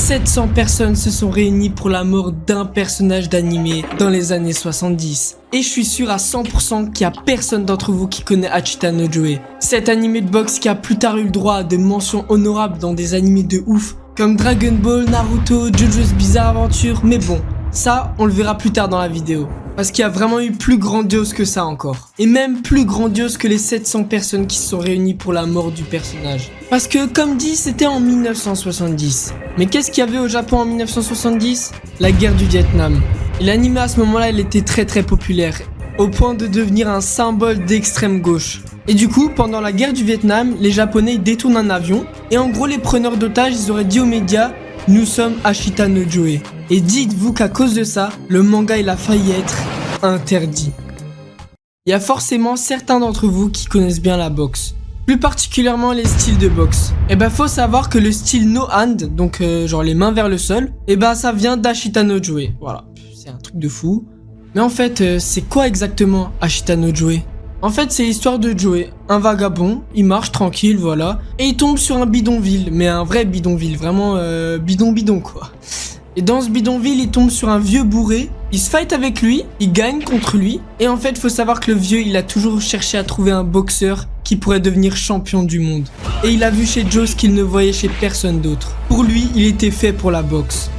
700 personnes se sont réunies pour la mort d'un personnage d'anime dans les années 70. Et je suis sûr à 100% qu'il y a personne d'entre vous qui connaît Hachita no Joe. Cet anime de boxe qui a plus tard eu le droit à des mentions honorables dans des animés de ouf, comme Dragon Ball, Naruto, JoJo's Bizarre Adventure, mais bon, ça, on le verra plus tard dans la vidéo. Parce qu'il y a vraiment eu plus grandiose que ça encore. Et même plus grandiose que les 700 personnes qui se sont réunies pour la mort du personnage. Parce que, comme dit, c'était en 1970. Mais qu'est-ce qu'il y avait au Japon en 1970 ? La guerre du Vietnam. Et l'anime à ce moment-là, elle était très populaire. Au point de devenir un symbole d'extrême gauche. Et du coup, pendant la guerre du Vietnam, les Japonais ils détournent un avion. Et en gros, les preneurs d'otages, ils auraient dit aux médias « Nous sommes Hachita no Joe ». Et dites-vous qu'à cause de ça, le manga il a failli être interdit. Il y a forcément certains d'entre vous qui connaissent bien la boxe. Plus particulièrement les styles de boxe. Et faut savoir que le style no hand, donc genre les mains vers le sol, ça vient d'Hachita no Joe. Voilà, c'est un truc de fou. Mais en fait, c'est quoi exactement Hachita no Joe ? En fait, c'est l'histoire de Joe, un vagabond, il marche tranquille, voilà, et il tombe sur un bidonville, mais un vrai bidonville, vraiment bidon quoi. Et dans ce bidonville, il tombe sur un vieux bourré, il se fight avec lui, il gagne contre lui, et en fait, faut savoir que le vieux, il a toujours cherché à trouver un boxeur qui pourrait devenir champion du monde. Et il a vu chez Joe ce qu'il ne voyait chez personne d'autre. Pour lui, il était fait pour la boxe.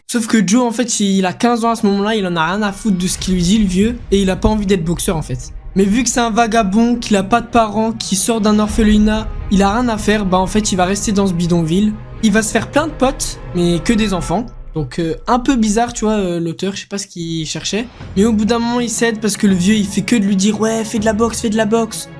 Sauf que Joe en fait il a 15 ans à ce moment-là, il en a rien à foutre de ce qu'il lui dit le vieux et il a pas envie d'être boxeur en fait. Mais vu que c'est un vagabond, qu'il a pas de parents, qui sort d'un orphelinat, il a rien à faire, en fait il va rester dans ce bidonville. Il va se faire plein de potes, mais que des enfants. Donc un peu bizarre tu vois l'auteur, je sais pas ce qu'il cherchait. Mais au bout d'un moment il cède parce que le vieux il fait que de lui dire ouais fais de la boxe,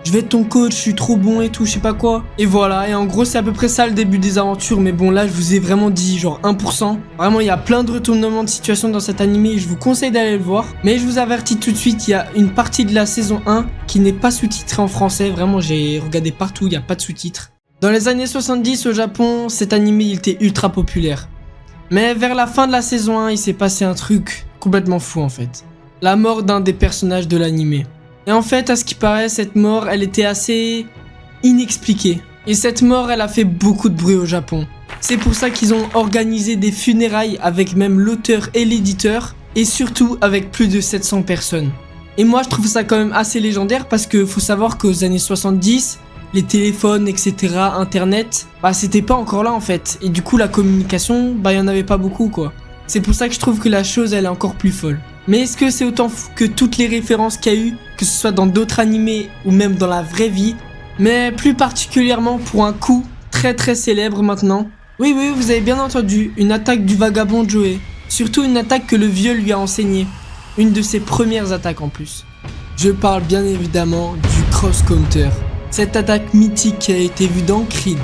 je vais être ton coach, je suis trop bon et tout, je sais pas quoi. Et voilà, et en gros c'est à peu près ça le début des aventures. Mais bon là je vous ai vraiment dit genre 1%. Vraiment il y a plein de retournements de situation dans cet animé et je vous conseille d'aller le voir. Mais je vous avertis tout de suite, il y a une partie de la saison 1 qui n'est pas sous-titrée en français. Vraiment j'ai regardé partout, il n'y a pas de sous-titres. Dans les années 70 au Japon, cet animé il était ultra populaire. Mais vers la fin de la saison 1, il s'est passé un truc complètement fou en fait. La mort d'un des personnages de l'animé. Et en fait, à ce qui paraît, cette mort, elle était assez inexpliquée. Et cette mort, elle a fait beaucoup de bruit au Japon. C'est pour ça qu'ils ont organisé des funérailles avec même l'auteur et l'éditeur. Et surtout avec plus de 700 personnes. Et moi, je trouve ça quand même assez légendaire parce que faut savoir qu'aux années 70... les téléphones, etc., internet, c'était pas encore là en fait. Et du coup, la communication, y en avait pas beaucoup quoi. C'est pour ça que je trouve que la chose, elle est encore plus folle. Mais est-ce que c'est autant fou que toutes les références qu'il y a eu, que ce soit dans d'autres animés ou même dans la vraie vie, mais plus particulièrement pour un coup très célèbre maintenant. Oui, vous avez bien entendu, une attaque du vagabond Joe. Surtout une attaque que le vieux lui a enseignée. Une de ses premières attaques en plus. Je parle bien évidemment du cross-counter. Cette attaque mythique qui a été vue dans Creed,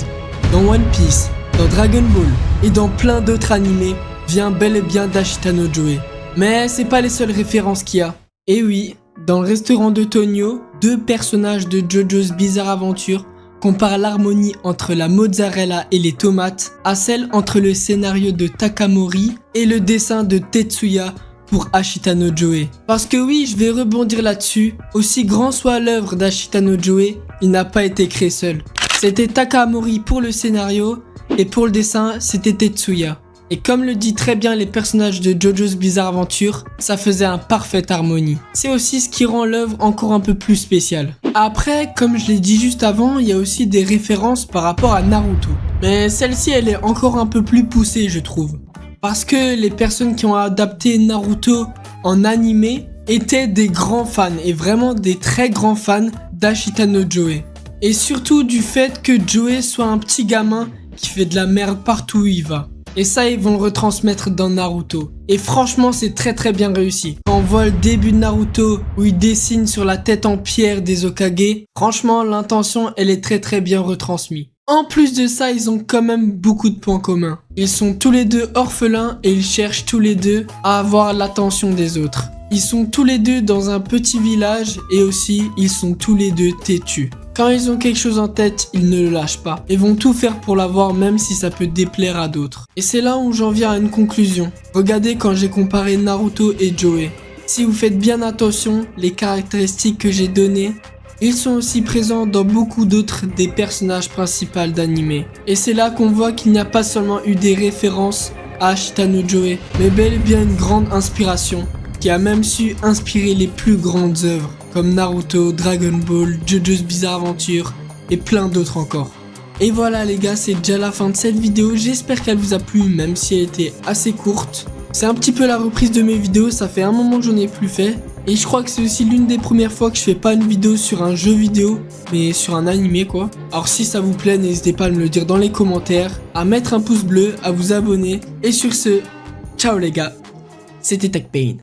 dans One Piece, dans Dragon Ball et dans plein d'autres animés vient bel et bien d'Hachita no Joe. Mais c'est pas les seules références qu'il y a. Et oui, dans le restaurant de Tonio, deux personnages de JoJo's Bizarre Adventure comparent l'harmonie entre la mozzarella et les tomates à celle entre le scénario de Takamori et le dessin de Tetsuya pour Hachita no Joe. Parce que oui, je vais rebondir là-dessus, aussi grand soit l'œuvre d'Hachita no Joe, il n'a pas été créé seul. C'était Takamori pour le scénario, et pour le dessin, c'était Tetsuya. Et comme le dit très bien les personnages de JoJo's Bizarre Adventure, ça faisait un parfaite harmonie. C'est aussi ce qui rend l'œuvre encore un peu plus spéciale. Après, comme je l'ai dit juste avant, il y a aussi des références par rapport à Naruto. Mais celle-ci, elle est encore un peu plus poussée, je trouve. Parce que les personnes qui ont adapté Naruto en animé étaient des grands fans, et vraiment des très grands fans d'Hachita no Joe. Et surtout du fait que Joe soit un petit gamin qui fait de la merde partout où il va. Et ça, ils vont le retransmettre dans Naruto. Et franchement, c'est très bien réussi. Quand on voit le début de Naruto, où il dessine sur la tête en pierre des Hokage, franchement, l'intention, elle est très bien retransmise. En plus de ça, ils ont quand même beaucoup de points communs. Ils sont tous les deux orphelins et ils cherchent tous les deux à avoir l'attention des autres. Ils sont tous les deux dans un petit village et aussi, ils sont tous les deux têtus. Quand ils ont quelque chose en tête, ils ne le lâchent pas et vont tout faire pour l'avoir même si ça peut déplaire à d'autres. Et c'est là où j'en viens à une conclusion. Regardez quand j'ai comparé Naruto et Joey. Si vous faites bien attention, les caractéristiques que j'ai données, ils sont aussi présents dans beaucoup d'autres des personnages principaux d'anime. Et c'est là qu'on voit qu'il n'y a pas seulement eu des références à Ashita no Joey, mais bel et bien une grande inspiration, qui a même su inspirer les plus grandes œuvres, comme Naruto, Dragon Ball, JoJo's Bizarre Adventure, et plein d'autres encore. Et voilà les gars, c'est déjà la fin de cette vidéo, j'espère qu'elle vous a plu, même si elle était assez courte. C'est un petit peu la reprise de mes vidéos, ça fait un moment que j'en ai plus fait. Et je crois que c'est aussi l'une des premières fois que je fais pas une vidéo sur un jeu vidéo, mais sur un animé quoi. Alors si ça vous plaît, n'hésitez pas à me le dire dans les commentaires, à mettre un pouce bleu, à vous abonner. Et sur ce, ciao les gars, c'était TechPain.